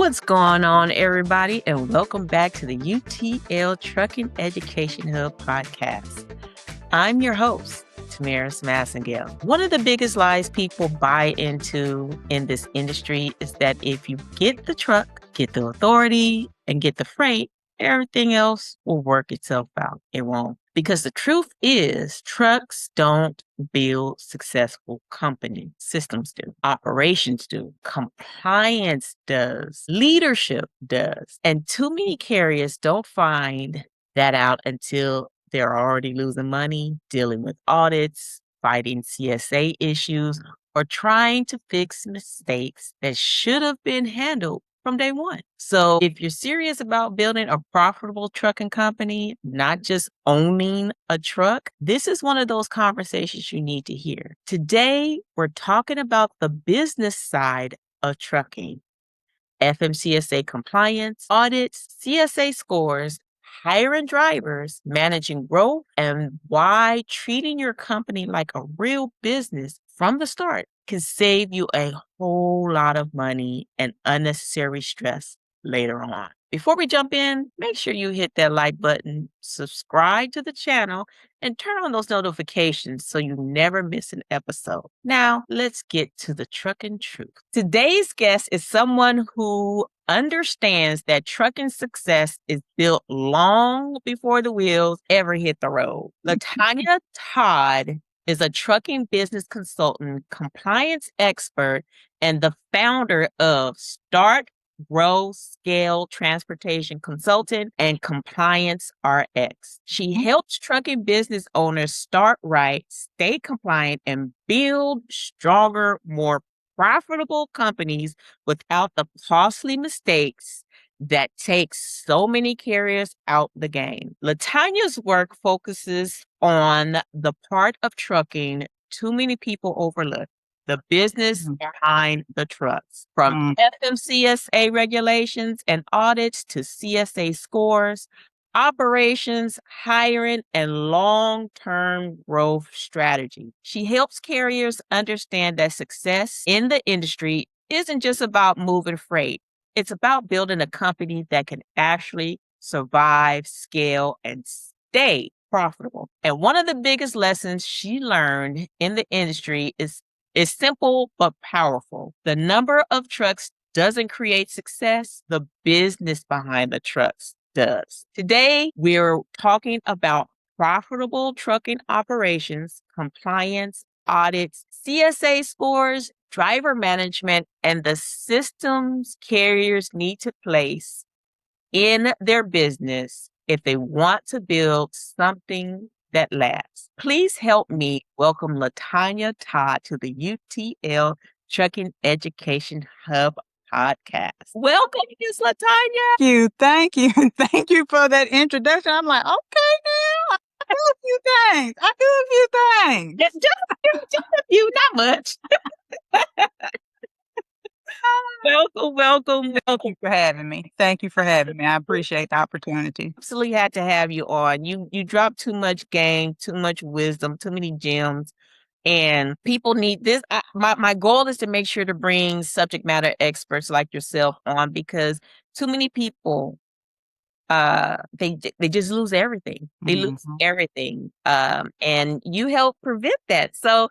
What's going on, everybody, and welcome back to the UTL Trucking Education Hub podcast. I'm your host, Tamaris Massengale. One of the biggest lies people buy into in this industry is that if you get the truck, get the authority, and get the freight, everything else will work itself out. It won't. Because the truth is, trucks don't build successful companies. Systems do. Operations do. Compliance does. Leadership does. And too many carriers don't find that out until they're already losing money, dealing with audits, fighting CSA issues, or trying to fix mistakes that should have been handled from day one. So if you're serious about building a profitable trucking company, not just owning a truck, this is one of those conversations you need to hear. Today, we're talking about the business side of trucking. FMCSA compliance, audits, CSA scores, hiring drivers, managing growth, and why treating your company like a real business from the start can save you a whole lot of money and unnecessary stress later on. Before we jump in, make sure you hit that like button, subscribe to the channel, and turn on those notifications so you never miss an episode. Now, let's get to the trucking truth. Today's guest is someone who understands that trucking success is built long before the wheels ever hit the road. LaTonya Todd is a trucking business consultant, compliance expert, and the founder of Start, Grow, Scale Transportation Consultant and Compliance RX. She helps trucking business owners start right, stay compliant, and build stronger, more profitable companies without the costly mistakes that takes so many carriers out the game. LaTonya's work focuses on the part of trucking too many people overlook. The business behind the trucks, from FMCSA regulations and audits to CSA scores, operations, hiring, and long-term growth strategy. She helps carriers understand that success in the industry isn't just about moving freight. It's about building a company that can actually survive, scale, and stay profitable. And one of the biggest lessons she learned in the industry is simple but powerful. The number of trucks doesn't create success. The business behind the trucks does. Today, we're talking about profitable trucking operations, compliance, audits, CSA scores, driver management, and the systems carriers need to place in their business if they want to build something that lasts. Please help me welcome LaTonya Todd to the UTL Trucking Education Hub podcast. Welcome, Ms. LaTonya. Thank you. Thank you for that introduction. I'm like, okay, now I do a few things. Just a few, not much. Welcome. Thank you for having me. I appreciate the opportunity. Absolutely had to have you on. You drop too much game, too much wisdom, too many gems, and people need this. My goal is to make sure to bring subject matter experts like yourself on, because too many people they just lose everything. They lose everything, and you help prevent that. So,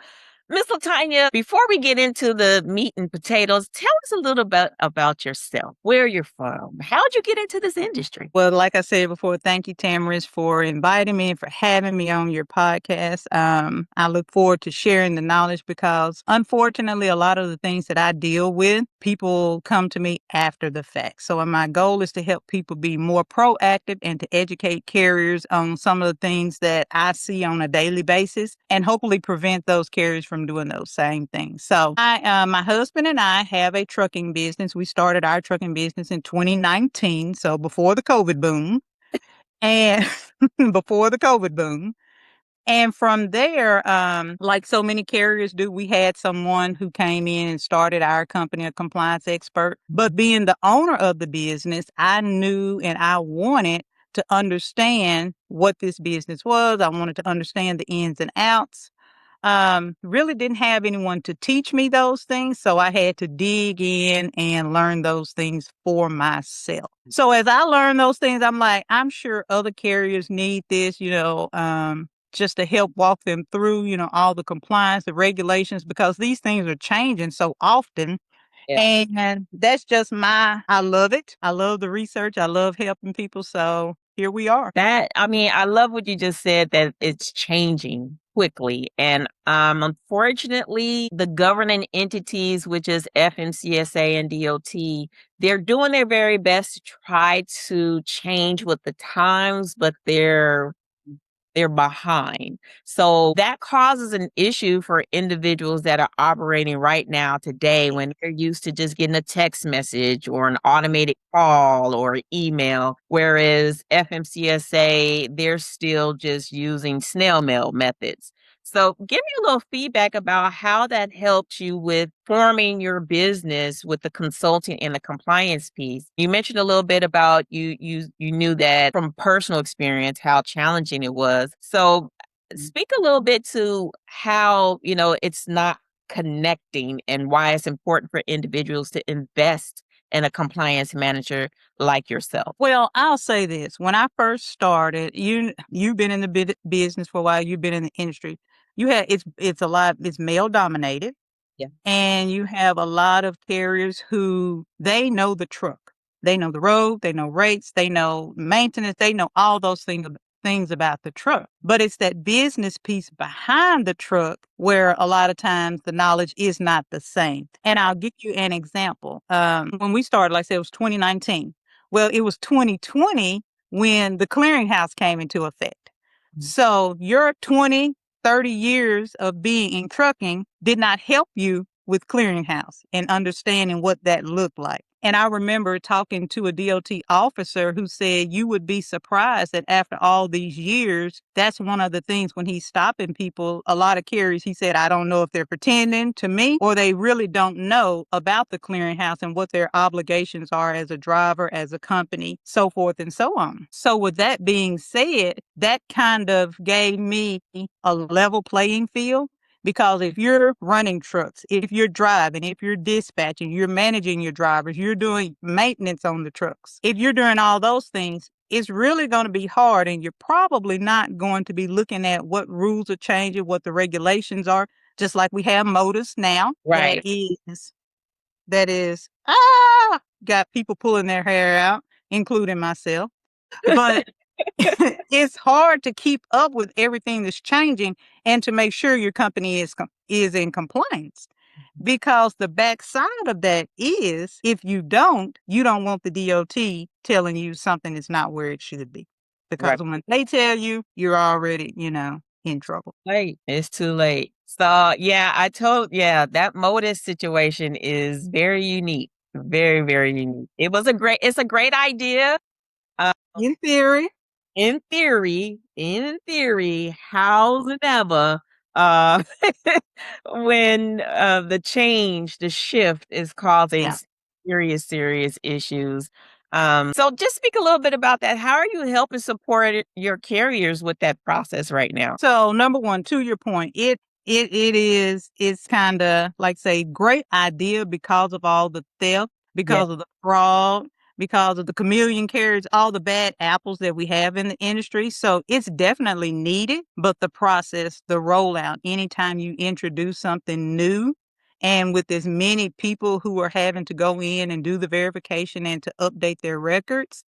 Miss LaTonya, before we get into the meat and potatoes, tell us a little bit about yourself, where you're from. How'd you get into this industry? Well, like I said before, thank you, Tamaris, for inviting me and for having me on your podcast. I look forward to sharing the knowledge because, unfortunately, a lot of the things that I deal with, people come to me after the fact. So my goal is to help people be more proactive and to educate carriers on some of the things that I see on a daily basis and hopefully prevent those carriers from doing those same things. So my husband and I have a trucking business. We started our trucking business in 2019. So before the COVID boom and from there, like so many carriers do, we had someone who came in and started our company, a compliance expert. But being the owner of the business, I knew and I wanted to understand what this business was. I wanted to understand the ins and outs. Really didn't have anyone to teach me those things. So I had to dig in and learn those things for myself. So as I learned those things, I'm like, I'm sure other carriers need this, just to help walk them through, all the compliance, the regulations, because these things are changing so often. Yeah. And that's just I love it. I love the research. I love helping people. So here we are. I love what you just said, that it's changing quickly. And unfortunately, the governing entities, which is FMCSA and DOT, they're doing their very best to try to change with the times, but they're behind. So that causes an issue for individuals that are operating right now today, when they're used to just getting a text message or an automated call or email, whereas FMCSA, they're still just using snail mail methods. So give me a little feedback about how that helped you with forming your business with the consulting and the compliance piece. You mentioned a little bit about you knew that from personal experience how challenging it was. So speak a little bit to how, it's not connecting and why it's important for individuals to invest in a compliance manager like yourself. Well, I'll say this. When I first started, you've been in the business for a while, you've been in the industry. It's male dominated, Yeah. and you have a lot of carriers who they know the truck. They know the road, they know rates, they know maintenance, they know all those things about the truck. But it's that business piece behind the truck where a lot of times the knowledge is not the same. And I'll give you an example. When we started, like I said, it was 2019. Well, it was 2020 when the clearinghouse came into effect. So your 20, 30 years of being in trucking did not help you with clearinghouse and understanding what that looked like. And I remember talking to a DOT officer who said you would be surprised that after all these years, that's one of the things when he's stopping people, a lot of carriers, he said, I don't know if they're pretending to me or they really don't know about the clearinghouse and what their obligations are as a driver, as a company, so forth and so on. So with that being said, that kind of gave me a level playing field. Because if you're running trucks, if you're driving, if you're dispatching, you're managing your drivers, you're doing maintenance on the trucks. If you're doing all those things, it's really going to be hard, and you're probably not going to be looking at what rules are changing, what the regulations are, just like we have MOTUS now. Right. That is got people pulling their hair out, including myself. But it's hard to keep up with everything that's changing and to make sure your company is in compliance. Because the backside of that is if you don't want the DOT telling you something is not where it should be. Right. Because when they tell you, you're already, in trouble. Late. It's too late. So that MODIS situation is very unique. Very, very unique. It's a great idea. Uh, In theory. in theory, howsoever, uh, when the shift is causing Yeah. serious, serious issues. So just speak a little bit about that. How are you helping support your carriers with that process right now? So number one, to your point, it's kind of like say great idea because of all the theft, Yeah. because of the fraud, because of the chameleon carriers, all the bad apples that we have in the industry. So it's definitely needed, but the process, the rollout, anytime you introduce something new, and with as many people who are having to go in and do the verification and to update their records,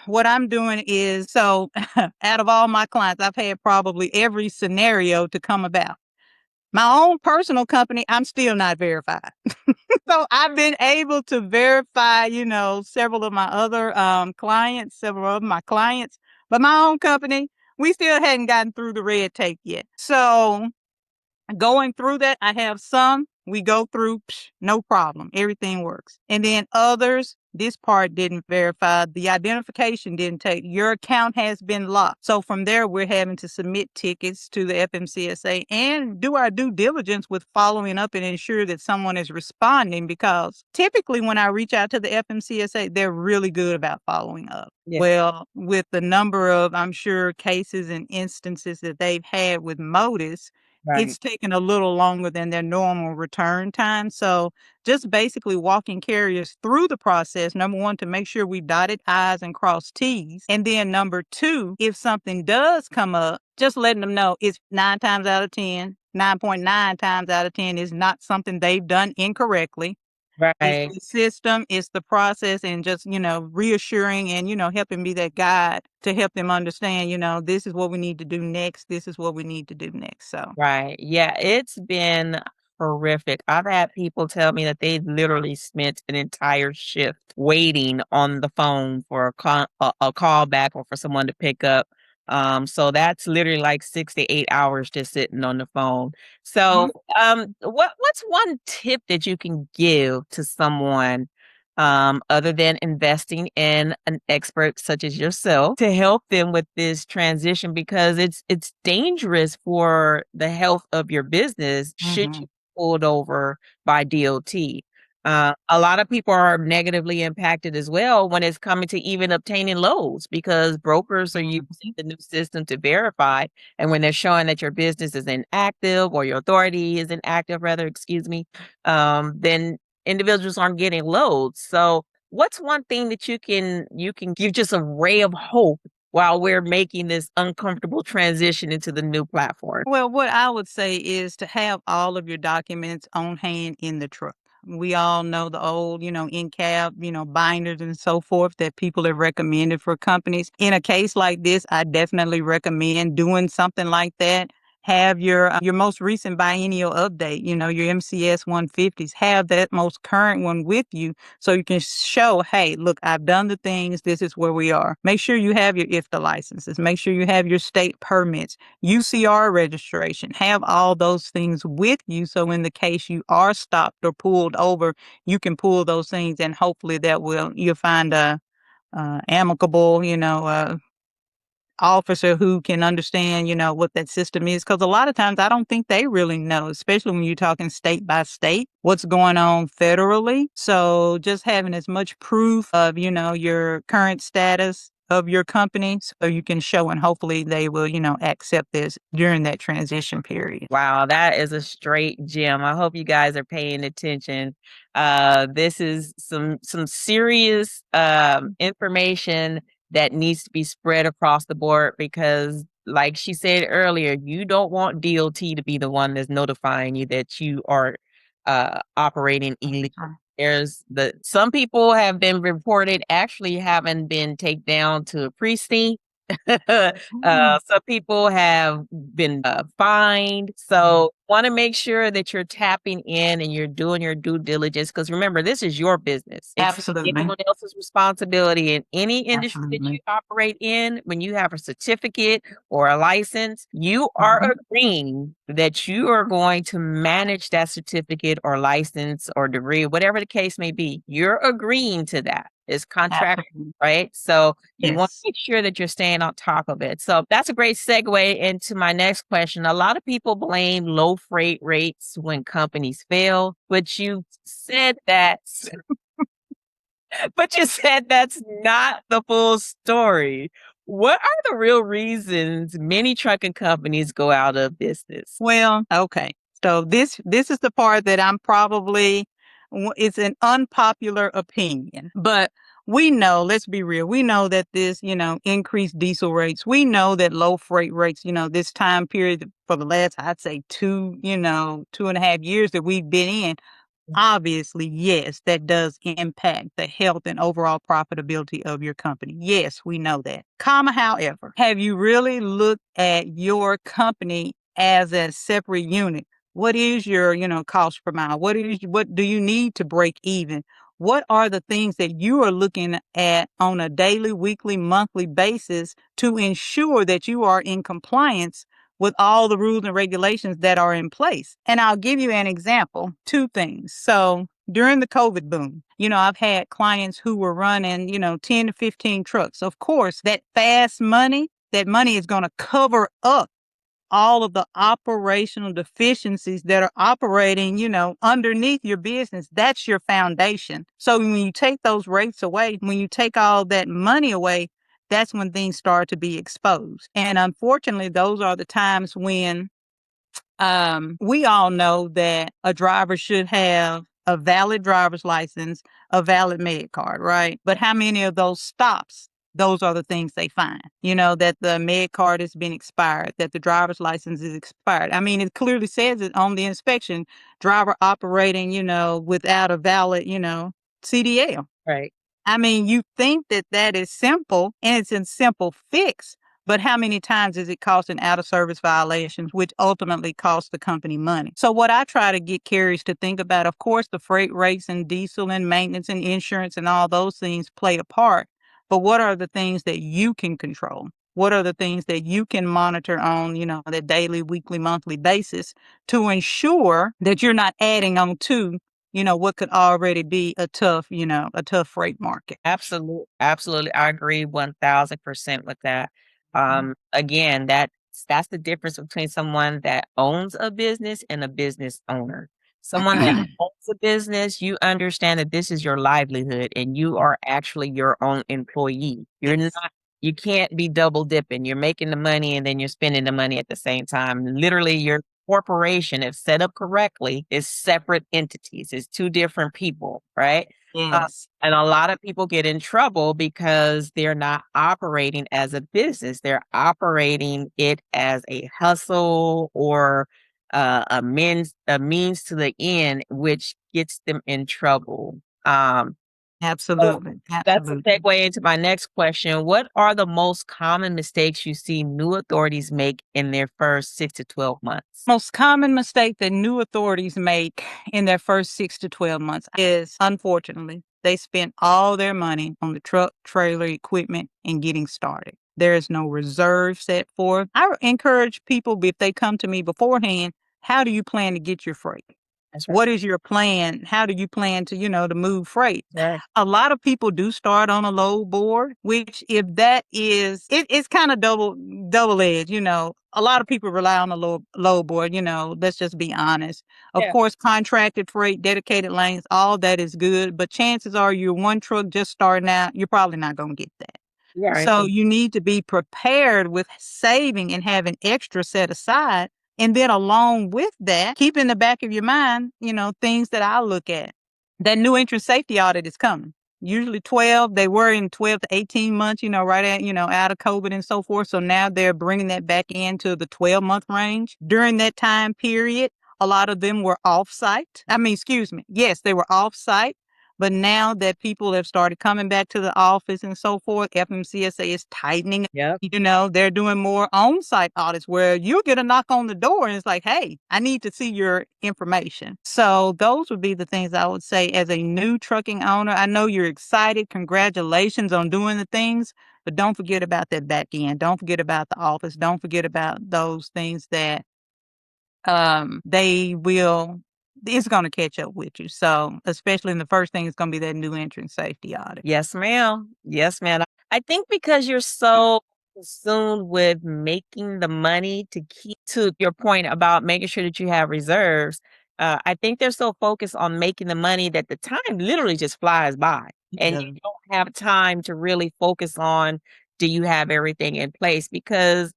what I'm doing is so out of all my clients, I've had probably every scenario to come about. My own personal company, I'm still not verified. So I've been able to verify, several of my other several of my clients, but my own company, we still hadn't gotten through the red tape yet. So going through that, I have some we go through, no problem. Everything works. And then others, this part didn't verify. The identification didn't take. Your account has been locked. So from there, we're having to submit tickets to the FMCSA and do our due diligence with following up and ensure that someone is responding, because typically when I reach out to the FMCSA, they're really good about following up. Yeah. Well, with the number of, I'm sure, cases and instances that they've had with MOTUS, Right. it's taken a little longer than their normal return time. So just basically walking carriers through the process, number one, to make sure we dotted I's and crossed T's. And then number two, if something does come up, just letting them know it's 9 times out of 10, 9.9 times out of 10 is not something they've done incorrectly. It's Right. the system, it's the process, and just, reassuring and, helping be that guide to help them understand, this is what we need to do next. This is what we need to do next. So, Right. Yeah, it's been horrific. I've had people tell me that they literally spent an entire shift waiting on the phone for a call back or for someone to pick up. So that's literally like 6 to 8 hours just sitting on the phone. So, mhm. what's one tip that you can give to someone other than investing in an expert such as yourself to help them with this transition because it's dangerous for the health of your business should you Mhm. be pulled over by DOT. A lot of people are negatively impacted as well when it's coming to even obtaining loads because brokers are using Mhm. the new system to verify. And when they're showing that your business is inactive or your authority is inactive, rather, excuse me, then individuals aren't getting loads. So what's one thing that you can give just a ray of hope while we're making this uncomfortable transition into the new platform? Well, what I would say is to have all of your documents on hand in the truck. We all know the old, in cab, binders and so forth that people have recommended for companies. In a case like this, I definitely recommend doing something like that. Have your most recent biennial update, your MCS 150s. Have that most current one with you so you can show, hey, look, I've done the things. This is where we are. Make sure you have your IFTA licenses. Make sure you have your state permits. UCR registration, have all those things with you. So in the case you are stopped or pulled over, you can pull those things and hopefully you'll find a amicable, officer who can understand, what that system is. Because a lot of times I don't think they really know, especially when you're talking state by state, what's going on federally. So just having as much proof of, your current status of your company so you can show and hopefully they will, accept this during that transition period. Wow, that is a straight gem. I hope you guys are paying attention. This is some serious information that needs to be spread across the board because, like she said earlier, you don't want DOT to be the one that's notifying you that you are operating illegally. There's some people have been reported actually having been taken down to a precinct. Mm. Some people have been fined. So want to make sure that you're tapping in and you're doing your due diligence because remember, this is your business. It's not Absolutely. anyone else's responsibility in any industry that you Absolutely. operate in. When you have a certificate or a license, you are Mhm. agreeing that you are going to manage that certificate or license or degree, whatever the case may be. You're agreeing to that. It's contract, Absolutely. right? So you want to Yes. make sure that you're staying on top of it. So that's a great segue into my next question. A lot of people blame low freight rates when companies fail, but you said that's not the full story. What are the real reasons many trucking companies go out of business? Well, okay. So this is the part that I'm probably it's an unpopular opinion. But we know, let's be real. We know that this, increased diesel rates. We know that low freight rates, this time period for the last, I'd say 2.5 years that we've been in. Obviously, yes, that does impact the health and overall profitability of your company. Yes, we know that. However, have you really looked at your company as a separate unit? What is your, cost per mile? What do you need to break even? What are the things that you are looking at on a daily, weekly, monthly basis to ensure that you are in compliance with all the rules and regulations that are in place? And I'll give you an example, two things. So during the COVID boom, I've had clients who were running, 10 to 15 trucks. Of course, that money is going to cover up all of the operational deficiencies that are operating, underneath your business. That's your foundation. So when you take those rates away, when you take all that money away, that's when things start to be exposed. And unfortunately, those are the times when We all know that a driver should have a valid driver's license, a valid med card, right? But how many of those stops? Those are the things they find, that the med card has been expired, that the driver's license is expired. I mean, it clearly says it on the inspection, driver operating, without a valid, CDL. Right. I mean, you think that that is simple and it's a simple fix, but how many times is it costing out of service violations, which ultimately costs the company money? So what I try to get carriers to think about, of course, the freight rates and diesel and maintenance and insurance and all those things play a part. But what are the things that you can control? What are the things that you can monitor on, that daily, weekly, monthly basis to ensure that you're not adding on to what could already be a tough freight market. Absolutely. Absolutely. I agree 1000% with that. Mhm. Again, that's the difference between someone that owns a business and a business owner. Someone that owns a business, you understand that this is your livelihood and you are actually your own employee. You're not, Yes. you can't be double dipping. You're making the money and then you're spending the money at the same time. Literally, your corporation, if set up correctly, is separate entities. It's two different people, right? Yes. And a lot of people get in trouble because they're not operating as a business. They're operating it as a hustle or a means to the end, which gets them in trouble. So Absolutely. that's a Absolutely. segue into my next question. What are the most common mistakes you see new authorities make in their first 6 to 12 months? Most common mistake that new authorities make in their first 6 to 12 months is, unfortunately, they spend all their money on the truck, trailer, equipment, and getting started. There is no reserve set forth. I encourage people, if they come to me beforehand, how do you plan to get your freight? That's right. What is your plan? How do you plan to, to move freight? Right. A lot of people do start on a load board, which if that is, it's kind of double edged. A lot of people rely on the load board. Let's just be honest. Of Yeah. course, contracted freight, dedicated lanes, all that is good, but chances are you're one truck just starting out, you're probably not going to get that. Right. So you need to be prepared with saving and having extra set aside. And then along with that, keep in the back of your mind, things that I look at. That new entrant safety audit is coming. Usually 12, they were in 12 to 18 months, right at, out of COVID and so forth. So now they're bringing that back into the 12-month range. During that time period, a lot of them were off site. I mean, excuse me. Yes, they were off site. But now that people have started coming back to the office and so forth, FMCSA is tightening. Yep. They're doing more on-site audits where you get a knock on the door and it's like, hey, I need to see your information. So those would be the things I would say as a new trucking owner. I know you're excited. Congratulations on doing the things, but don't forget about that back end. Don't forget about the office. Don't forget about those things that they will it's going to catch up with you. So, especially in the first thing is going to be that new entrant safety audit. Yes, ma'am. Yes, ma'am. I think because you're so consumed with making the money to keep to your point about making sure that you have reserves, I think they're so focused on making the money that the time literally just flies by. And Yeah. you don't have time to really focus on do you have everything in place? Because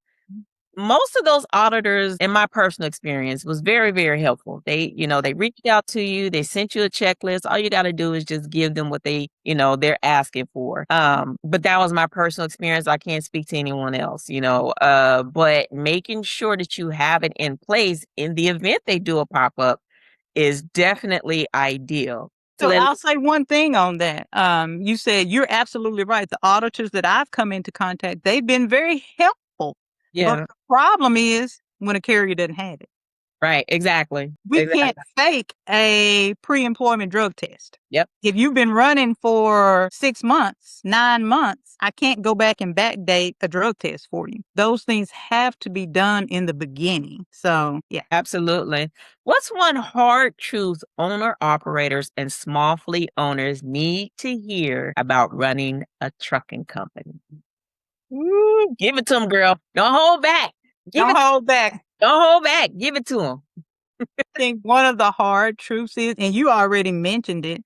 most of those auditors, in my personal experience, was very, very helpful. They reached out to you, they sent you a checklist. All you got to do is just give them what they're asking for. But that was my personal experience. I can't speak to anyone else, but making sure that you have it in place in the event they do a pop up is definitely ideal. So So then, I'll say one thing on that. You said you're absolutely right. The auditors that I've come into contact, they've been very helpful. But yeah, the problem is when a carrier doesn't have it. right, exactly. We Exactly. can't fake a pre-employment drug test. Yep. If you've been running for 6 months, 9 months, I can't go back and backdate a drug test for you. Those things have to be done in the beginning. So, yeah. Absolutely. What's one hard truth owner operators and small fleet owners need to hear about running a trucking company? Ooh, give it to them, girl. Don't hold back. Give Don't it. hold back. Don't hold back. Give it to them. I think one of the hard truths is, and you already mentioned it,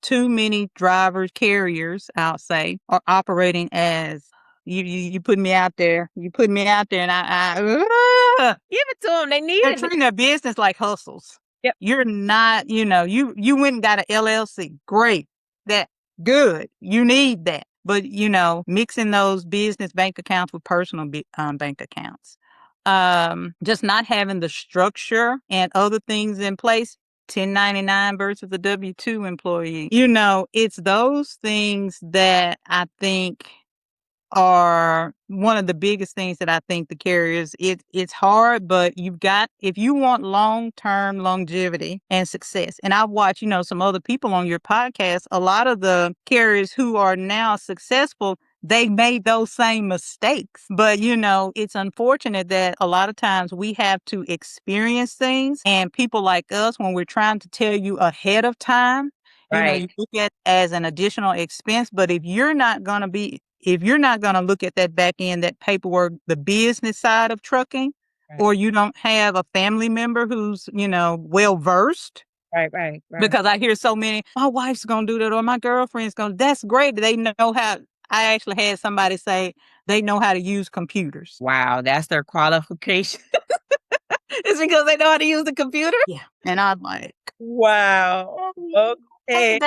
too many drivers, carriers, I'll say, are operating as You put me out there. You put me out there, and Give it to them. They need they're it. treating their business like hustles. Yep. You're not, you went and got an LLC. Great. That good. You need that. But, mixing those business bank accounts with personal bank accounts. Just not having the structure and other things in place. 1099 versus a W-2 employee. It's those things that I think are one of the biggest things that I think the carriers, it's hard, but if you want long-term longevity and success, and I've watched, some other people on your podcast, a lot of the carriers who are now successful, they made those same mistakes. But, it's unfortunate that a lot of times we have to experience things, and people like us, when we're trying to tell you ahead of time, Right. you look at as an additional expense. But if you're not going to look at that back end, that paperwork, the business side of trucking, Right. or you don't have a family member who's, well versed. Right. Because I hear so many, my wife's going to do that, or my girlfriend's going to, that's great. They know how. I actually had somebody say they know how to use computers. Wow, that's their qualification. It's because they know how to use the computer? Yeah. And I'm like, wow. Okay.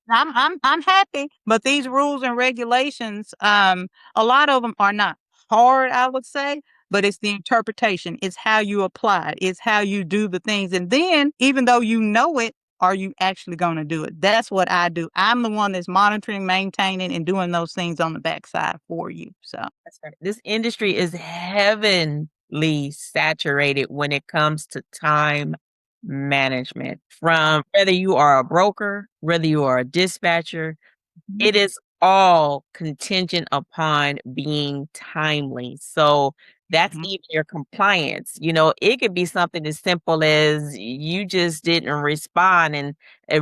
I'm happy, but these rules and regulations, a lot of them are not hard, I would say, but it's the interpretation. It's how you apply it. It's how you do the things. And then, even though you know it, are you actually going to do it? That's what I do. I'm the one that's monitoring, maintaining, and doing those things on the backside for you. So That's right. This industry is heavenly saturated when it comes to time management. From whether you are a broker, whether you are a dispatcher, it is all contingent upon being timely. So that's even your compliance. It could be something as simple as you just didn't respond. And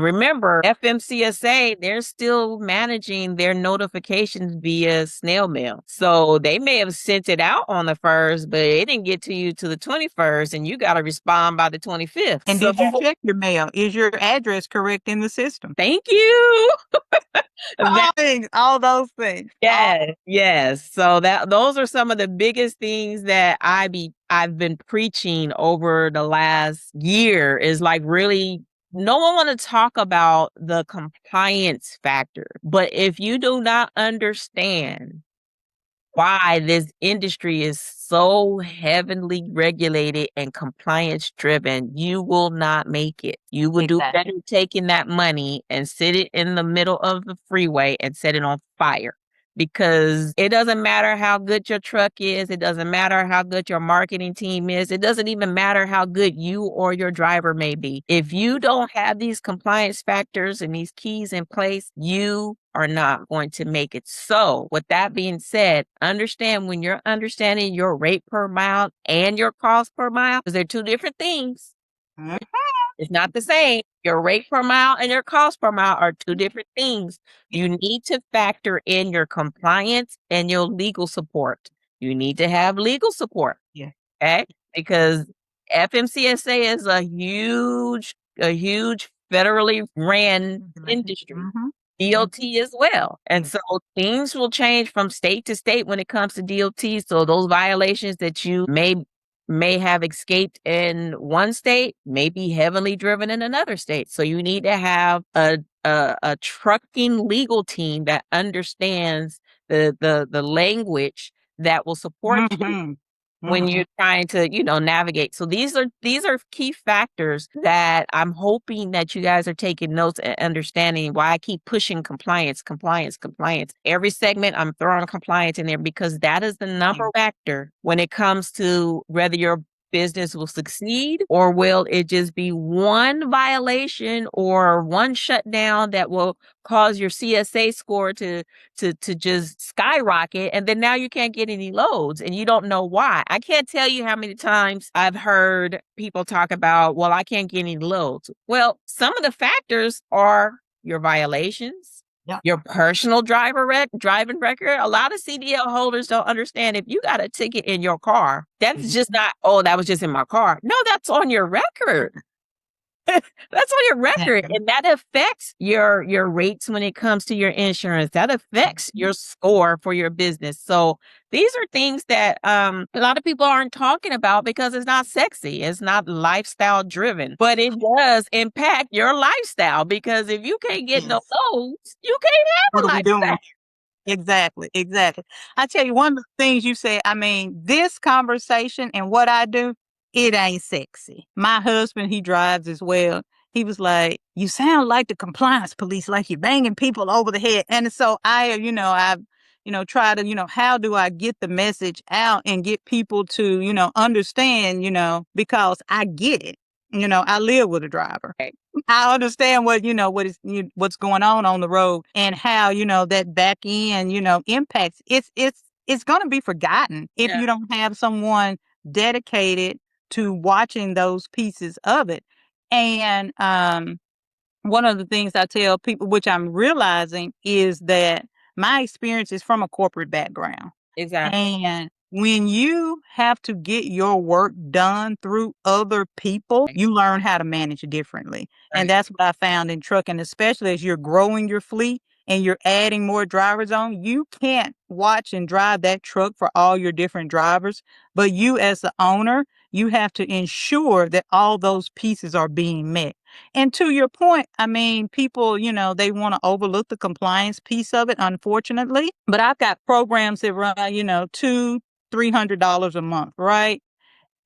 remember, FMCSA, they're still managing their notifications via snail mail. So they may have sent it out on the 1st, but it didn't get to you to the 21st, and you got to respond by the 25th. And did you check your mail? Is your address correct in the system? Thank you. All those things. Yes. So those are some of the biggest things that I've been preaching over the last year, is like, really, no one want to talk about the compliance factor. But if you do not understand why this industry is so heavily regulated and compliance driven, you will not make it. You will do better taking that money and sit it in the middle of the freeway and set it on fire. Because it doesn't matter how good your truck is. It doesn't matter how good your marketing team is. It doesn't even matter how good you or your driver may be. If you don't have these compliance factors and these keys in place, you are not going to make it. So with that being said, understand, when you're understanding your rate per mile and your cost per mile, because they're two different things. It's not the same. Your rate per mile and your cost per mile are two different things. You need to factor in your compliance and your legal support. You need to have legal support. Yeah. Okay? Because FMCSA is a huge federally ran industry. DOT as well. And so things will change from state to state when it comes to DOT. So those violations that you may have escaped in one state may be heavily driven in another state. So you need to have a trucking legal team that understands the language that will support you when you're trying to, navigate. So these are key factors that I'm hoping that you guys are taking notes and understanding why I keep pushing compliance. Every segment I'm throwing compliance in there, because that is the number factor when it comes to whether your business will succeed, or will it just be one violation or one shutdown that will cause your CSA score to just skyrocket, and then now you can't get any loads and you don't know why. I can't tell you how many times I've heard people talk about, well, I can't get any loads. Well, some of the factors are your violations, your personal driving record. A lot of CDL holders don't understand, if you got a ticket in your car, that's just not, oh, that was just in my car. No, that's on your record. That's on your record, Yeah. and that affects your rates when it comes to your insurance. That affects your score for your business. So these are things that a lot of people aren't talking about because it's not sexy. It's not lifestyle driven, but it does impact your lifestyle because if you can't get no Yes. loans, you can't What have a are we doing? lifestyle. Exactly, exactly. I tell you, one of the things you said, I mean, this conversation and what I do, it ain't sexy. My husband, he drives as well. He was like, "You sound like the compliance police, like you're banging people over the head." And so I've try to, how do I get the message out and get people to, understand, because I get it. I live with a driver. Right. I understand what's going on the road and how that back end impacts. It's going to be forgotten if Yeah, you don't have someone dedicated to watching those pieces of it. And one of the things I tell people, which I'm realizing, is that my experience is from a corporate background. exactly. And when you have to get your work done through other people, Right. you learn how to manage differently. And Right. that's what I found in trucking, especially as you're growing your fleet and you're adding more drivers on. You can't watch and drive that truck for all your different drivers, but you as the owner, you have to ensure that all those pieces are being met. And to your point, I mean, people, they want to overlook the compliance piece of it, unfortunately. But I've got programs that run, $200-300 a month, right?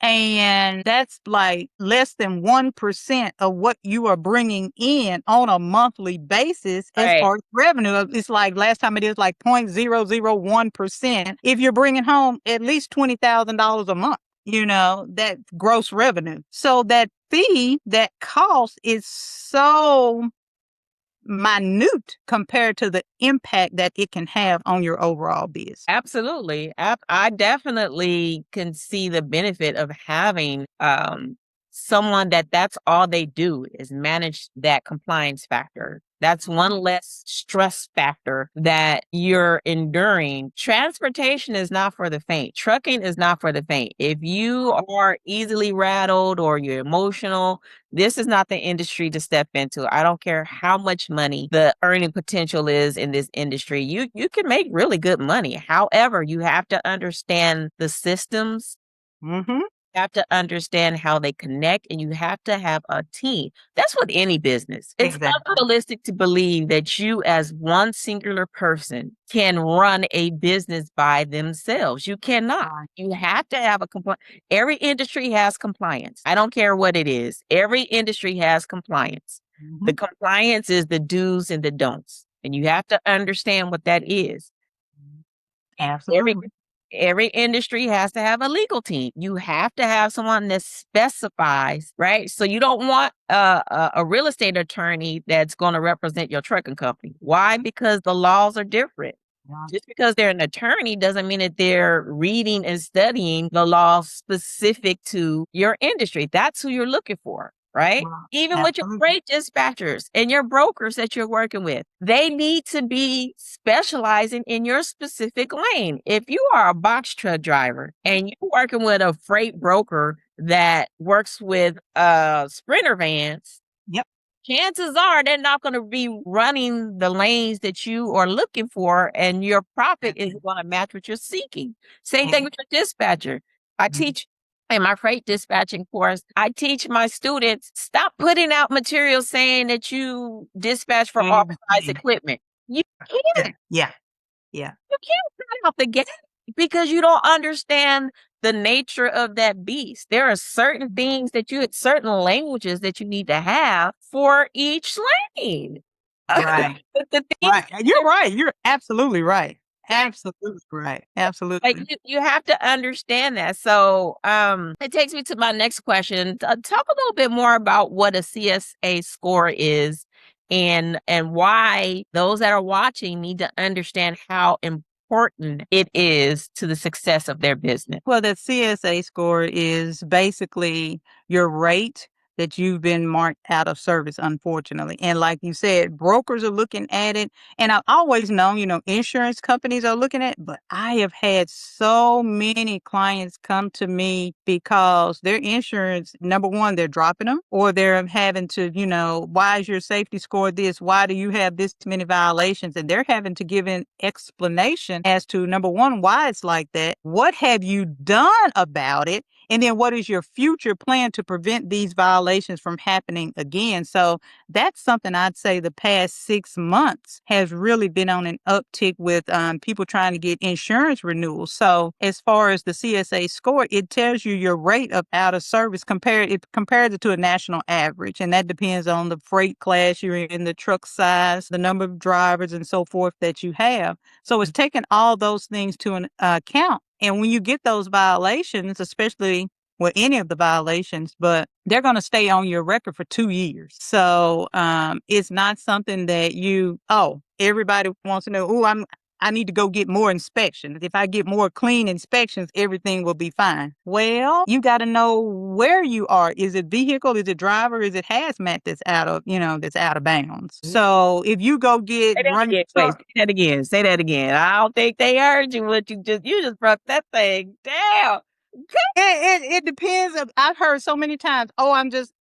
And that's like less than 1% of what you are bringing in on a monthly basis as Right. far as revenue. It's like last time it is like 0.001% if you're bringing home at least $20,000 a month, that gross revenue. So that fee, that cost is so minute compared to the impact that it can have on your overall business. Absolutely. I definitely can see the benefit of having someone that's all they do is manage that compliance factor. That's one less stress factor that you're enduring. Transportation is not for the faint. Trucking is not for the faint. If you are easily rattled or you're emotional, this is not the industry to step into. I don't care how much money the earning potential is in this industry. You can make really good money. However, you have to understand the systems. Mm-hmm. You have to understand how they connect, and you have to have a team. That's with any business. It's Exactly. unrealistic to believe that you, as one singular person, can run a business by themselves. You cannot. Right. You have to have a compliance. Every industry has compliance. I don't care what it is. Every industry has compliance. The Mm-hmm. compliance is the do's and the don'ts, and you have to understand what that is. Every Absolutely. every industry has to have a legal team. You have to have someone that specifies, right? So you don't want a real estate attorney that's going to represent your trucking company. Why? Because the laws are different. Yeah. Just because they're an attorney doesn't mean that they're reading and studying the laws specific to your industry. That's who you're looking for, right? Wow. Even with your Absolutely. freight dispatchers and your brokers that you're working with, they need to be specializing in your specific lane. If you are a box truck driver and you're working with a freight broker that works with sprinter vans, Yep. chances are they're not going to be running the lanes that you are looking for, and your profit is going to match what you're seeking. Same thing with your dispatcher. I Mhm. teach in my freight dispatching course, I teach my students stop putting out material saying that you dispatch for authorized Everything. equipment. You Yeah. can't. Yeah. Yeah. You can't cut out the gate because you don't understand the nature of that beast. There are certain things certain languages that you need to have for each lane. Right. The things Right. You're right. You're absolutely right. Absolutely right. like Absolutely. you have to understand that. So it takes me to my next question. Talk a little bit more about what a CSA score is and why those that are watching need to understand how important it is to the success of their business. Well, the CSA score is basically your rate that you've been marked out of service, unfortunately. And like you said, brokers are looking at it. And I've always known, insurance companies are looking at it, but I have had so many clients come to me because their insurance, number one, they're dropping them, or they're having to, why is your safety score this? Why do you have this many violations? And they're having to give an explanation as to, number one, why it's like that. What have you done about it? And then what is your future plan to prevent these violations from happening again? So that's something I'd say the past 6 months has really been on an uptick with people trying to get insurance renewals. So as far as the CSA score, it tells you your rate of out of service compares it to a national average. And that depends on the freight class you're in, the truck size, the number of drivers and so forth that you have. So it's taking all those things to an account. And when you get those violations, especially with any of the violations, but they're going to stay on your record for 2 years. So it's not something that everybody wants to know, I need to go get more inspections. If I get more clean inspections, everything will be fine. Well, you got to know where you are. Is it vehicle? Is it driver? Is it hazmat that's out of bounds? So if you go get Say that again. Wait, say that again. Say that again. I don't think they heard you. You just broke that thing down. It depends. I've heard so many times,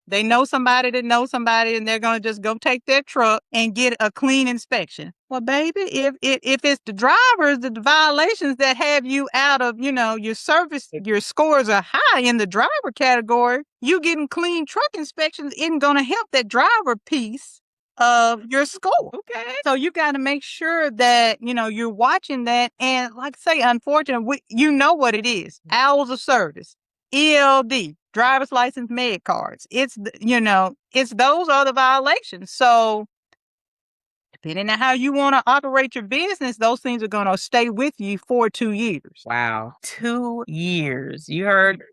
they know somebody that knows somebody, and they're going to just go take their truck and get a clean inspection. Well, baby, if it's the drivers, the violations that have you out of, your service, your scores are high in the driver category, you getting clean truck inspections isn't going to help that driver piece of your score. Okay. So you got to make sure that, you're watching that. And like I say, unfortunately, you know what it is. Hours of service, ELD, driver's license, med cards. It's those are the violations. So depending on how you want to operate your business, those things are going to stay with you for 2 years. Wow. 2 years. You heard.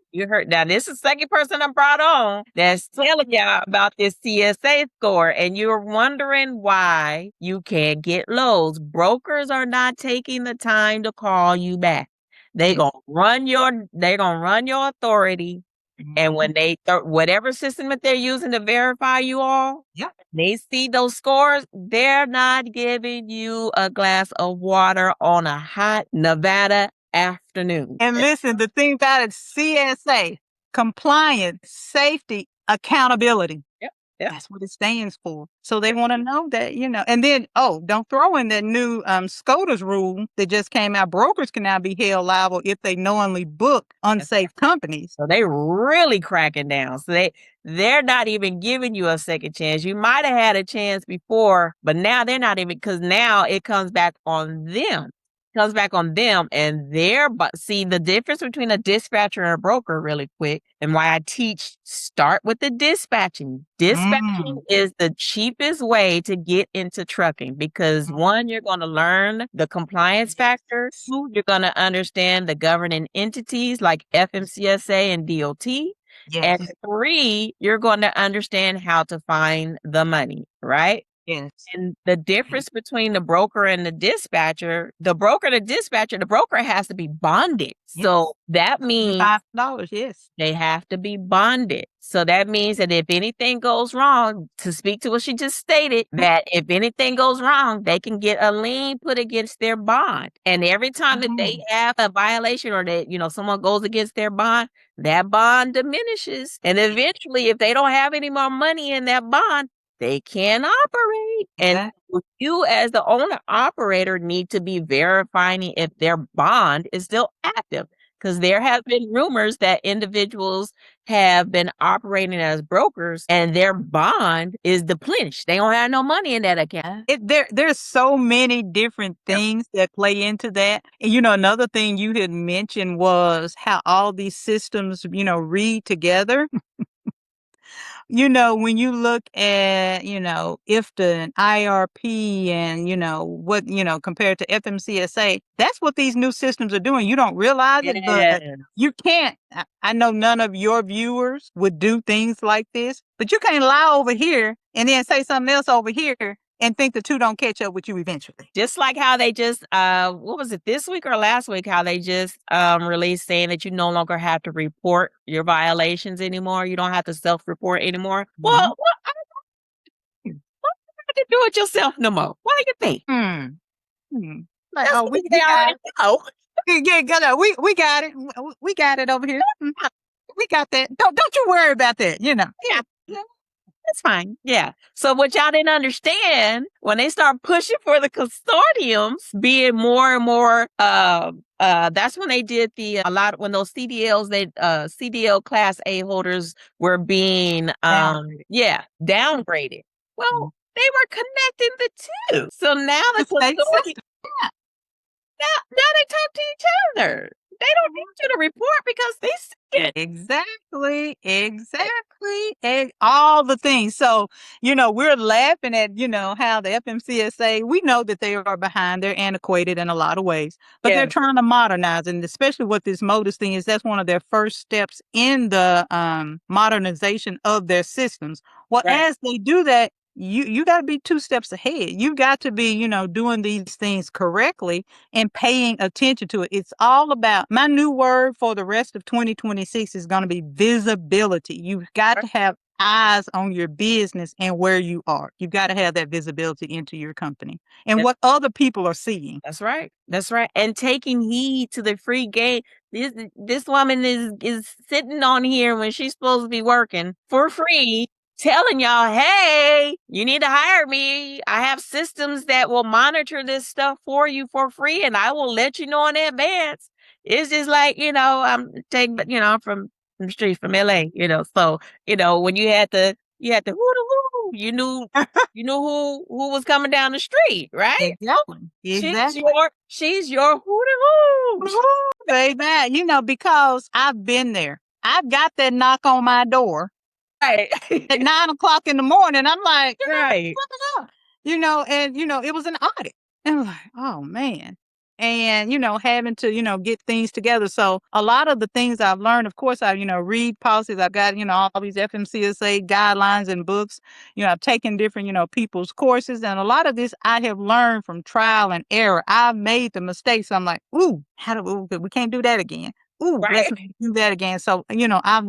Now, this is the second person I brought on that's telling y'all about this CSA score, and you're wondering why you can't get lows. Brokers are not taking the time to call you back. They're going to run your authority. And when they whatever system that they're using to verify you all, they see those scores, they're not giving you a glass of water on a hot Nevada afternoon. And listen, the thing about it, CSA, compliance, safety, accountability. Yep. That's what it stands for. So they want to know that, and then, don't throw in that new SCOTUS rule that just came out. Brokers can now be held liable if they knowingly book unsafe companies. So they really cracking down. So they're not even giving you a second chance. You might have had a chance before, but now they're not even, because now it comes back on them. And see the difference between a dispatcher and a broker really quick, and why I teach start with the dispatching. Dispatching is the cheapest way to get into trucking because one, you're going to learn the compliance factor. Two, you're going to understand the governing entities like FMCSA and DOT. Yes. And three, you're going to understand how to find the money, right? Yes. And the difference between the broker and the dispatcher, the broker has to be bonded. Yes. So that means $5, yes. They have to be bonded. So that means that if anything goes wrong, to speak to what she just stated, that if anything goes wrong, they can get a lien put against their bond. And every time that they have a violation or that, someone goes against their bond, that bond diminishes. And eventually, if they don't have any more money in that bond, they can't operate. And you as the owner operator need to be verifying if their bond is still active. Because there have been rumors that individuals have been operating as brokers and their bond is depleted. They don't have no money in that account. There's so many different things that play into that. And, another thing you had mentioned was how all these systems, read together. When you look at, IFTA and IRP and, what, compared to FMCSA, that's what these new systems are doing. You don't realize it, but you can't. I know none of your viewers would do things like this, but you can't lie over here and then say something else over here and think the two don't catch up with you eventually. Just like how they just, what was it, this week or last week, how they just released saying that you no longer have to report your violations anymore. You don't have to self-report anymore. Well, Mhm. I don't have to do it yourself no more. What do you think? Like, That's oh, we because they got already it. know. We got it. We got it over here. We got that. Don't you worry about that. Yeah. That's fine. Yeah. So what y'all didn't understand when they start pushing for the consortiums being more and more, that's when they did a lot when those CDL class A holders were being, downgraded. Well, they were connecting the two. So now the State consortium, system. now they talk to each other. They don't need you to report because they see it. Exactly. And all the things. So, we're laughing at, how the FMCSA, we know that they are behind. They're antiquated in a lot of ways, but they're Yeah. trying to modernize. And especially what this MOTUS thing is, that's one of their first steps in the modernization of their systems. Well, Right. as they do that, you got to be 2 steps ahead. You got to be, doing these things correctly and paying attention to it. It's all about my new word for the rest of 2026 is going to be visibility. You've got to have eyes on your business and where you are. You've got to have that visibility into your company and what other people are seeing. That's right. That's right. And taking heed to the free game. This woman is sitting on here when she's supposed to be working for free, telling y'all, "Hey, you need to hire me. I have systems that will monitor this stuff for you for free, and I will let you know in advance." It's just like, I'm taking, I'm from the street from LA, so, when you had the who the who, you knew who was coming down the street, right? Exactly. She's Exactly. your hoo-de-hoo. Baby, because I've been there. I've got that knock on my door Right. at 9 o'clock in the morning. I'm like, Right. what's up? And it was an audit. And I'm like, oh man. And, having to, get things together. So a lot of the things I've learned, of course, I, read policies. I've got, all these FMCSA guidelines and books. I've taken different, people's courses. And a lot of this I have learned from trial and error. I've made the mistakes. I'm like, ooh, we can't do that again. Ooh, let's Right. not do that again. So, I've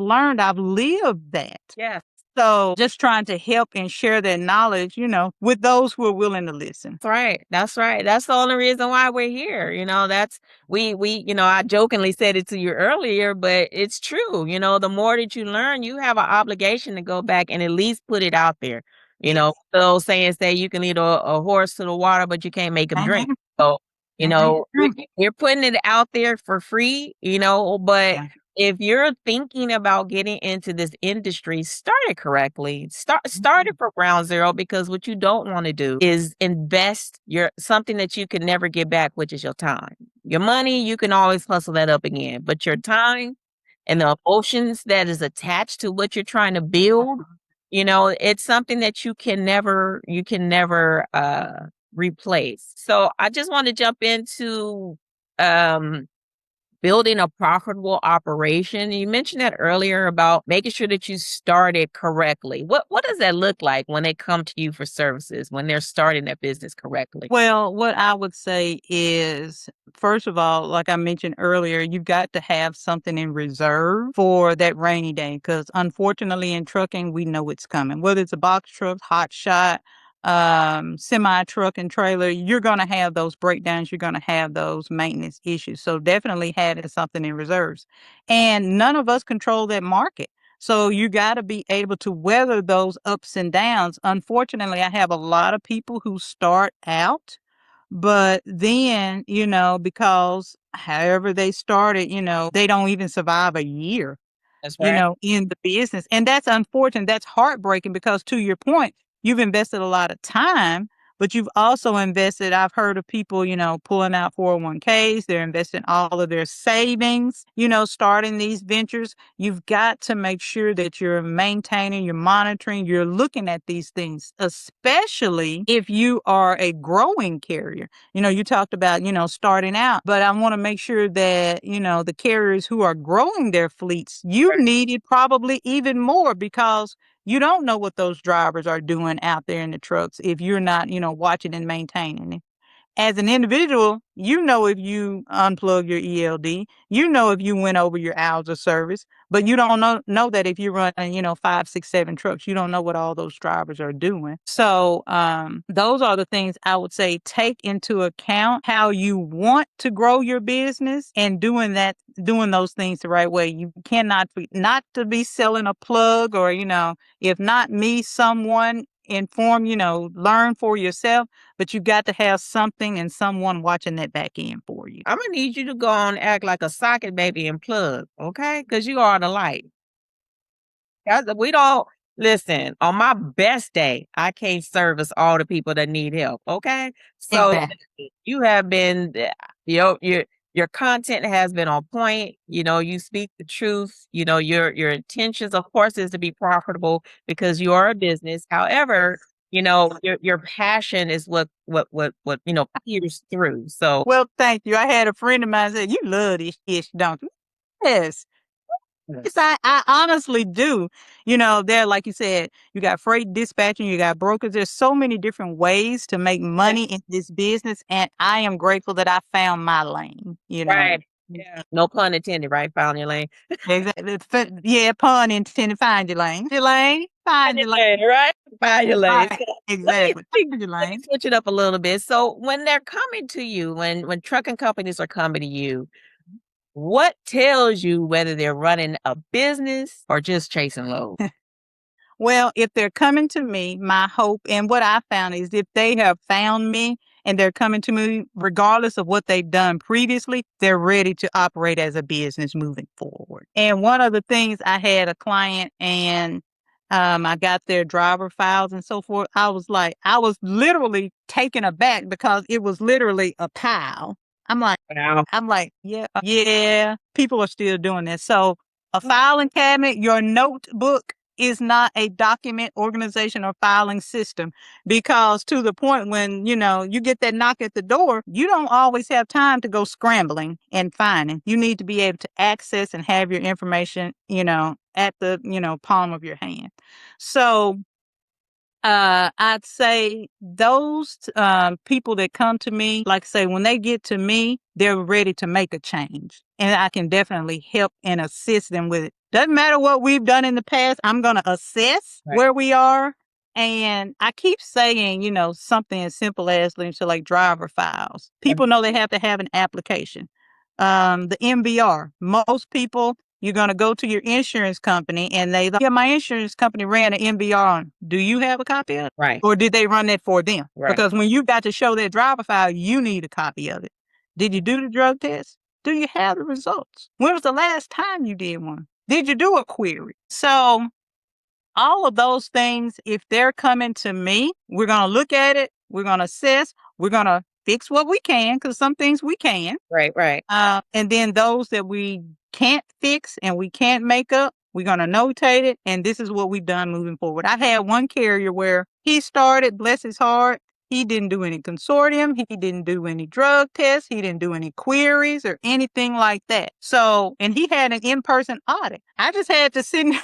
lived that. Yes. So just trying to help and share that knowledge, with those who are willing to listen. That's right. That's right. That's the only reason why we're here. That's we, I jokingly said it to you earlier, but it's true. The more that you learn, you have an obligation to go back and at least put it out there. Yes. Those sayings say you can lead a horse to the water, but you can't make him drink. Mhm. So, Mhm. we're putting it out there for free, but Yeah. if you're thinking about getting into this industry, start it correctly. Start it from ground zero, because what you don't want to do is invest something that you can never get back, which is your time. Your money, you can always hustle that up again, but your time and the emotions that is attached to what you're trying to build, it's something that you can never replace. So I just want to jump into um building a profitable operation. You mentioned that earlier about making sure that you started correctly. What does that look like when they come to you for services, when they're starting their business correctly? Well, what I would say is, first of all, like I mentioned earlier, you've got to have something in reserve for that rainy day. Because unfortunately, in trucking, we know it's coming. Whether it's a box truck, hot shot, semi truck and trailer, you're going to have those breakdowns. You're going to have those maintenance issues. So definitely having something in reserves. And none of us control that market. So you got to be able to weather those ups and downs. Unfortunately, I have a lot of people who start out, but then, because however they started, they don't even survive a year, That's right. in the business. And that's unfortunate. That's heartbreaking because, to your point, you've invested a lot of time, but you've also invested. I've heard of people, pulling out 401ks. They're investing all of their savings, starting these ventures. You've got to make sure that you're maintaining, you're monitoring, you're looking at these things, especially if you are a growing carrier. You talked about, starting out, but I want to make sure that, the carriers who are growing their fleets, you need it probably even more because You don't know what those drivers are doing out there in the trucks if you're not, watching and maintaining it. As an individual, you know if you unplug your ELD, you know if you went over your hours of service, but you don't know that if you're running, 5, 6, 7 trucks, you don't know what all those drivers are doing. So those are the things I would say take into account how you want to grow your business and doing those things the right way. You cannot not to be selling a plug or, if not me, someone inform, learn for yourself, but you got to have something and someone watching that back end for you. I'm gonna need you to go on and act like a socket baby and plug, okay? Because you are the light. We don't listen. On my best day, I can't service all the people that need help. Okay, so Exactly. you have been, your content has been on point. You speak the truth. Your intentions, of course, is to be profitable because you are a business. However, your passion is what peers through. So Well, thank you. I had a friend of mine say, "You love this shit, don't you?" Yes. Yes, I honestly do. There, like you said, you got freight dispatching, you got brokers. There's so many different ways to make money in this business, and I am grateful that I found my lane. right, yeah, no pun intended. Right, found your lane. Exactly. Yeah, pun intended. Find your lane. Your lane. Find your lane. Right? Find your lane. Right. So Exactly. Find your let me lane. switch it up a little bit. So when they're coming to you, when trucking companies are coming to you, what tells you whether they're running a business or just chasing loads? Well, if they're coming to me, my hope and what I found is if they have found me and they're coming to me, regardless of what they've done previously, they're ready to operate as a business moving forward. And one of the things I had a client and I got their driver files and so forth. I was literally taken aback because it was literally a pile. Wow. I'm like, yeah, people are still doing this. So a filing cabinet, your notebook is not a document organization or filing system because to the point when, you get that knock at the door, you don't always have time to go scrambling and finding. You need to be able to access and have your information, at the, palm of your hand. So I'd say those people that come to me, like I say, when they get to me, they're ready to make a change. And I can definitely help and assist them with it. Doesn't matter what we've done in the past, I'm going to assess where we are. And I keep saying, something as simple as like driver files. People know they have to have an application. The MVR. Most people, you're going to go to your insurance company and my insurance company ran an MVR on. Do you have a copy of it? Right. Or did they run that for them? Right. Because when you got to show that driver file, you need a copy of it. Did you do the drug test? Do you have the results? When was the last time you did one? Did you do a query? So all of those things, if they're coming to me, we're going to look at it. We're going to assess. We're going to fix what we can because some things we can. Right. And then those that we can't fix and we can't make up, we're going to notate it. And this is what we've done moving forward. I had one carrier where he started, bless his heart, he didn't do any consortium. He didn't do any drug tests. He didn't do any queries or anything like that. So, and he had an in-person audit. I just had to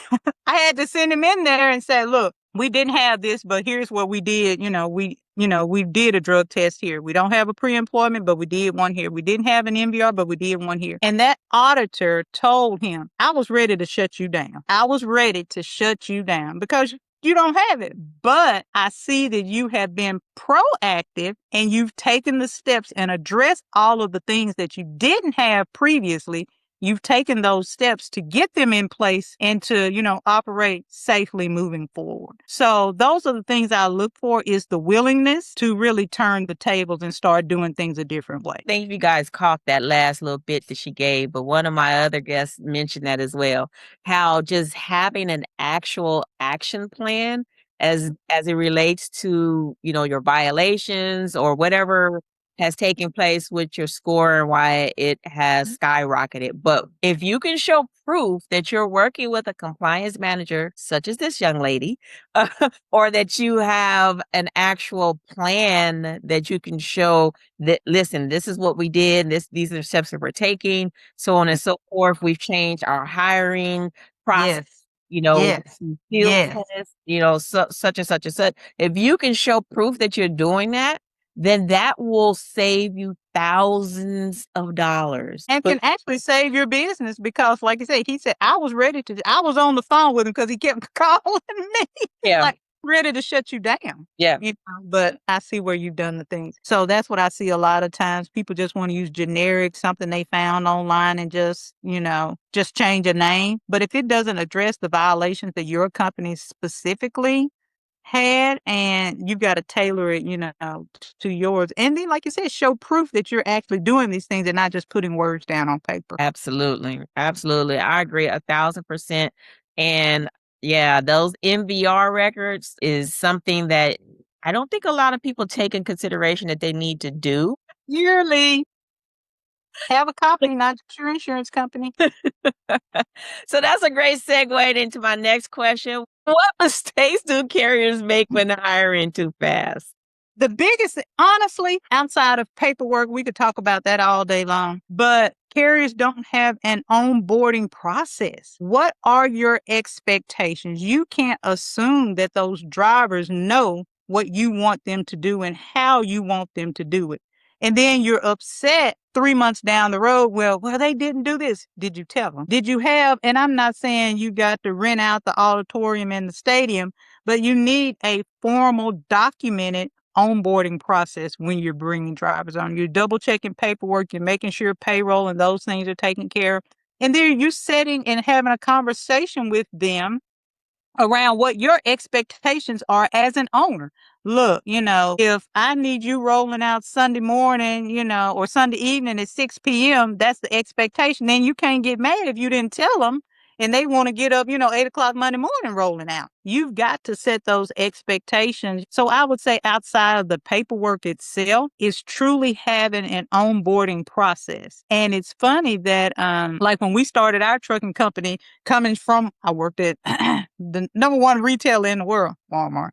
I had to send him in there and say, look, we didn't have this, but here's what we did. We did a drug test here. We don't have a pre-employment, but we did one here. We didn't have an MVR, but we did one here. And that auditor told him, I was ready to shut you down. I was ready to shut you down because you don't have it. But I see that you have been proactive and you've taken the steps and addressed all of the things that you didn't have previously. You've taken those steps to get them in place and to, operate safely moving forward. So those are the things I look for is the willingness to really turn the tables and start doing things a different way. I think you guys caught that last little bit that she gave, but one of my other guests mentioned that as well, how just having an actual action plan as it relates to, your violations or whatever has taken place with your score and why it has skyrocketed. But if you can show proof that you're working with a compliance manager, such as this young lady, or that you have an actual plan that you can show that, listen, this is what we did, these are the steps that we're taking, so on and so forth. We've changed our hiring process. Yes. Yes. some field Yes. tests, such and such and such. If you can show proof that you're doing that, then that will save you thousands of dollars. And But can actually save your business because, like I said, he said, I was on the phone with him because he kept calling me, yeah, like ready to shut you down. yeah, But I see where you've done the things. So that's what I see a lot of times. People just want to use generic, something they found online and just change a name. But if it doesn't address the violations that your company specifically had, and you got to tailor it, to yours. And then, like you said, show proof that you're actually doing these things and not just putting words down on paper. absolutely. Absolutely. I agree 1,000%. And yeah, those MVR records is something that I don't think a lot of people take in consideration that they need to do. Yearly, have a copy, not just your insurance company. So that's a great segue into my next question. What mistakes do carriers make when hiring too fast? The biggest, honestly, outside of paperwork, we could talk about that all day long, but carriers don't have an onboarding process. What are your expectations? You can't assume that those drivers know what you want them to do and how you want them to do it. And then you're upset 3 months down the road. Well, they didn't do this. Did you tell them? Did you have, and I'm not saying you got to rent out the auditorium and the stadium, but you need a formal documented onboarding process when you're bringing drivers on. You're double checking paperwork, you're making sure payroll and those things are taken care of. And then you're setting and having a conversation with them around what your expectations are as an owner. Look, if I need you rolling out Sunday morning, or Sunday evening at 6 p.m., that's the expectation. Then you can't get mad if you didn't tell them and they want to get up, 8 o'clock Monday morning rolling out. You've got to set those expectations. So I would say outside of the paperwork itself is truly having an onboarding process. And it's funny that, like when we started our trucking company, I worked at the number one retailer in the world, Walmart.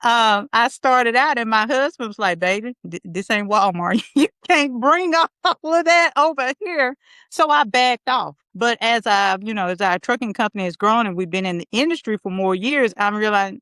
I started out and my husband was like, baby, this ain't Walmart. You can't bring all of that over here. So I backed off. But as our trucking company has grown and we've been in the industry for more years, I'm realizing,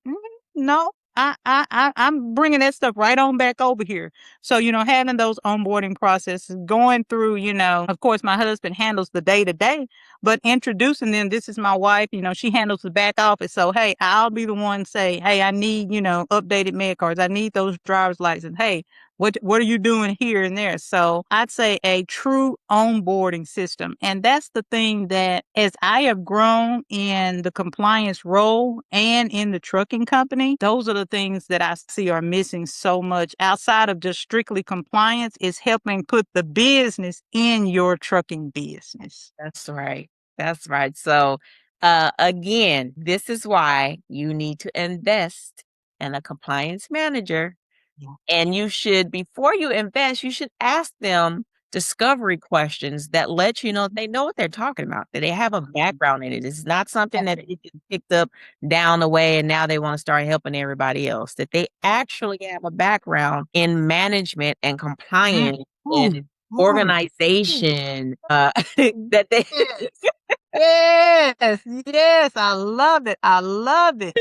no, I'm bringing that stuff right on back over here. So, having those onboarding processes, going through, of course, my husband handles the day to day, but introducing them, this is my wife, she handles the back office. So, hey, I'll be the one say, hey, I need, updated med cards. I need those driver's license. Hey, what are you doing here and there? So I'd say a true onboarding system. And that's the thing that as I have grown in the compliance role and in the trucking company, those are the things that I see are missing so much outside of just strictly compliance is helping put the business in your trucking business. That's right. That's right. So, again, this is why you need to invest in a compliance manager. Yeah. And before you invest, you should ask them discovery questions that let you know they know what they're talking about, that they have a background in it. It's not something that they just picked up down the way and now they want to start helping everybody else, that they actually have a background in management and compliance and organization, that they Yes, yes, I love it. I love it.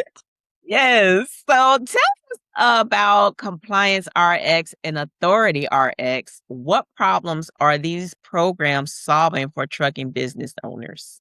Yes. So tell us about Compliance RX and Authority RX. What problems are these programs solving for trucking business owners?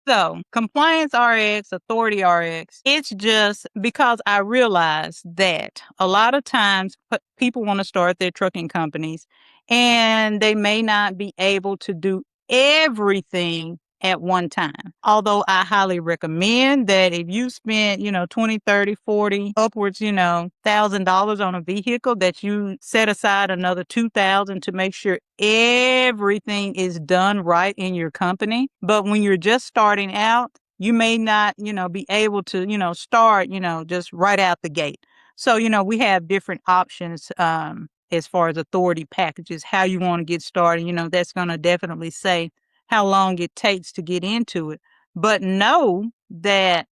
So, Compliance RX, Authority RX, it's just because I realize that a lot of times people want to start their trucking companies and they may not be able to do everything at one time. Although I highly recommend that if you spend, 20, 30, 40, upwards, $1,000 on a vehicle, that you set aside another 2,000 to make sure everything is done right in your company. But when you're just starting out, you may not, be able to, start, just right out the gate. So, we have different options as far as authority packages, how you want to get started. That's going to definitely say how long it takes to get into it. But know that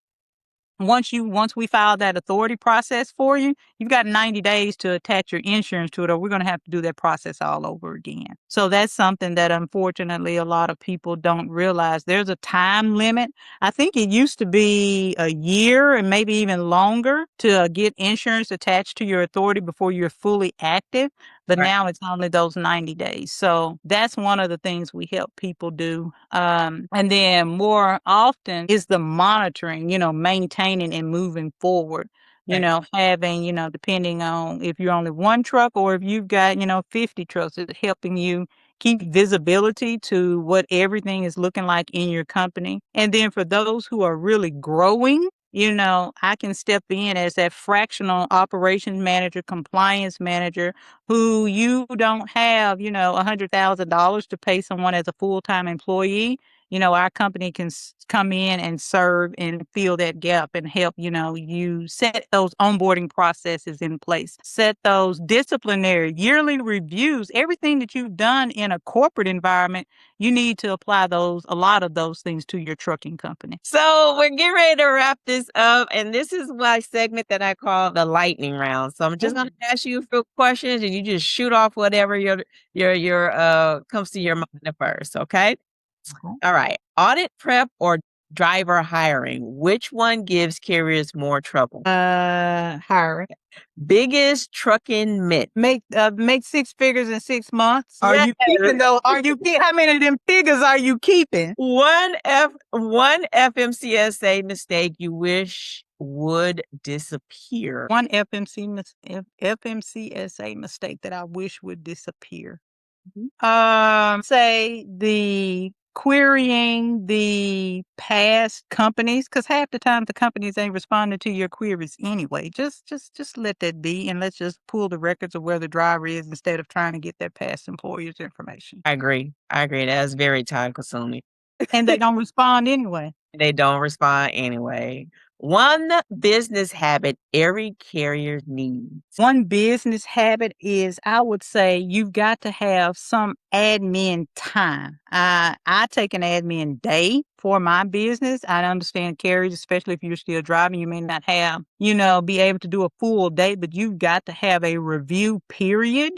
once we file that authority process for you, you've got 90 days to attach your insurance to it, or we're going to have to do that process all over again. So that's something that unfortunately a lot of people don't realize. There's a time limit. I think it used to be a year and maybe even longer to get insurance attached to your authority before you're fully active. But Right. now it's only those 90 days. So that's one of the things we help people do. And then more often is the monitoring, maintaining and moving forward. Having, depending on if you're only one truck or if you've got, 50 trucks, it's helping you keep visibility to what everything is looking like in your company. And then for those who are really growing, I can step in as that fractional operations manager, compliance manager, who you don't have, $100,000 to pay someone as a full-time employee. Our company can come in and serve and fill that gap and help, you set those onboarding processes in place, set those disciplinary yearly reviews, everything that you've done in a corporate environment, you need to apply a lot of those things to your trucking company. So we're getting ready to wrap this up, and this is my segment that I call the lightning round. So I'm just going to ask you a few questions, and you just shoot off whatever your comes to your mind at first. Okay. All right. Audit prep or driver hiring? Which one gives carriers more trouble? Hiring. Biggest trucking myth. Make 6 figures in 6 months. Are you Yes. keeping those? How many of them figures are you keeping? One FMCSA mistake you wish would disappear. One FMCSA mistake that I wish would disappear. Say the querying the past companies, because half the time the companies ain't responding to your queries anyway. Just let that be, and let's just pull the records of where the driver is instead of trying to get their past employers' information. I agree. That's very time consuming. And they don't respond anyway. They don't respond anyway. One business habit every carrier needs. One business habit is, I would say, you've got to have some admin time. I take an admin day for my business. I understand carriers, especially if you're still driving, you may not have, be able to do a full day, but you've got to have a review period,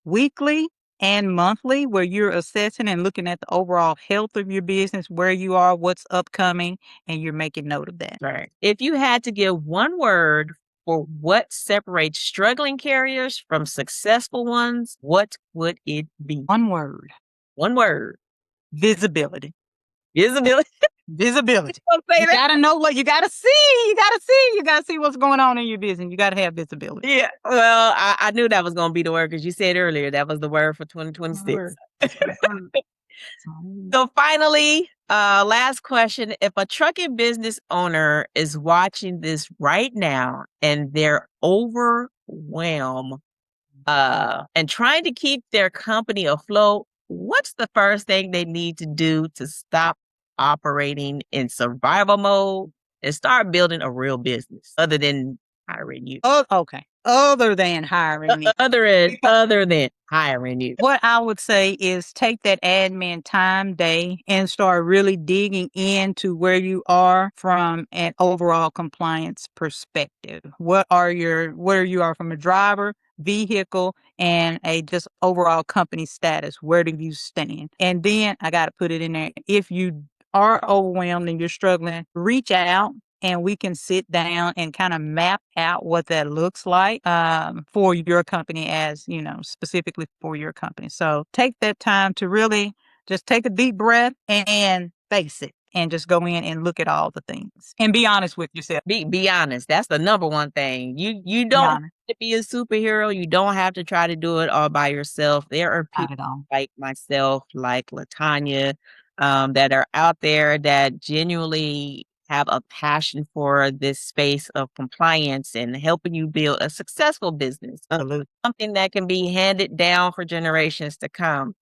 weekly and monthly, where you're assessing and looking at the overall health of your business, where you are, what's upcoming, and you're making note of that. Right. If you had to give one word for what separates struggling carriers from successful ones, what would it be? One word. One word. Visibility. Visibility. Visibility. You gotta know what you gotta see. You gotta see what's going on in your business. You gotta have visibility. Yeah. Well, I knew that was gonna be the word because you said earlier that was the word for 2026. So finally, last question. If a trucking business owner is watching this right now and they're overwhelmed and trying to keep their company afloat, what's the first thing they need to do to stop operating in survival mode and start building a real business other than hiring you? Oh, okay. Other than hiring me. Other than hiring you. What I would say is take that admin time day and start really digging into where you are from an overall compliance perspective. Where you are from a driver, vehicle, and a just overall company status. Where do you stand? And then I got to put it in there. If you are overwhelmed and you're struggling, reach out and we can sit down and kind of map out what that looks like for your company, as specifically for your company. So take that time to really just take a deep breath and face it, and just go in and look at all the things and be honest with yourself. Be honest. That's the number one thing. You don't have to be a superhero. You don't have to try to do it all by yourself. There are people like myself, like LaTonya, that are out there that genuinely have a passion for this space of compliance and helping you build a successful business, something that can be handed down for generations to come.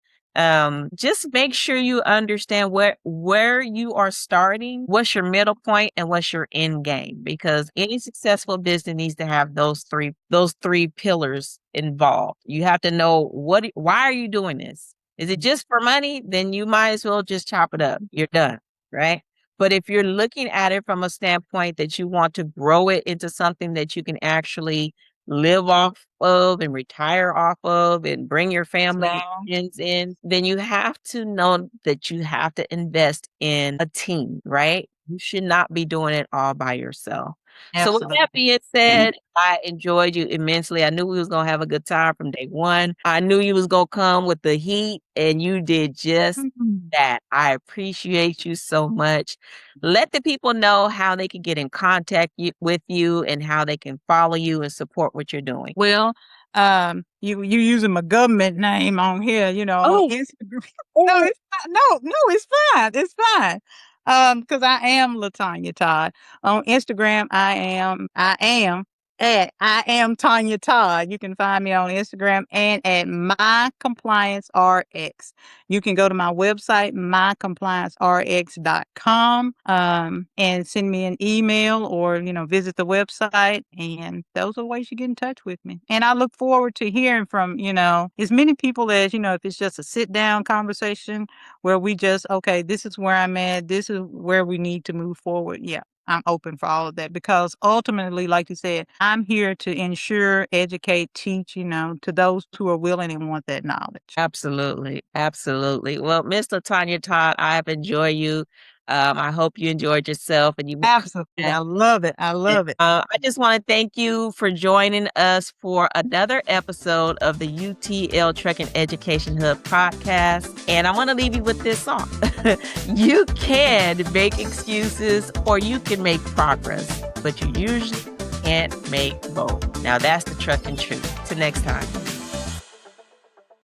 Just make sure you understand where you are starting, what's your middle point, and what's your end game, because any successful business needs to have those three pillars involved. You have to know why are you doing this? Is it just for money? Then you might as well just chop it up. You're done, right? But if you're looking at it from a standpoint that you want to grow it into something that you can actually live off of and retire off of and bring your family and So, friends in, then you have to know that you have to invest in a team, right? You should not be doing it all by yourself. So with that absolutely. being said, I enjoyed you immensely. I knew we was gonna have a good time from day one. I knew you was gonna come with the heat, and you did just Mhm. that. I appreciate you so much. Let the people know how they can get in contact with you and how they can follow you and support what you're doing. Well, you using my government name on here, on Oh, Instagram. No, oh, it's fine. No, it's fine. It's fine. Because I am LaTonya Todd. On Instagram, I am Tanya Todd. You can find me on Instagram and at My Compliance RX. You can go to my website, mycompliancerx.com, and send me an email or, visit the website. And those are ways you get in touch with me. And I look forward to hearing from, as many people as, if it's just a sit down conversation where we just, okay, this is where I'm at. This is where we need to move forward. Yeah. I'm open for all of that because ultimately, like you said, I'm here to ensure, educate, teach, to those who are willing and want that knowledge. absolutely, absolutely. Well, Miss LaTonya Todd, I have enjoyed you. I hope you enjoyed yourself and you will come Absolutely. back. I love it. I And, love it. I just want to thank you for joining us for another episode of the UTL Trucking Education Hub podcast. And I want to leave you with this song. You can make excuses or you can make progress, but you usually can't make both. Now that's the trucking truth. Till next time.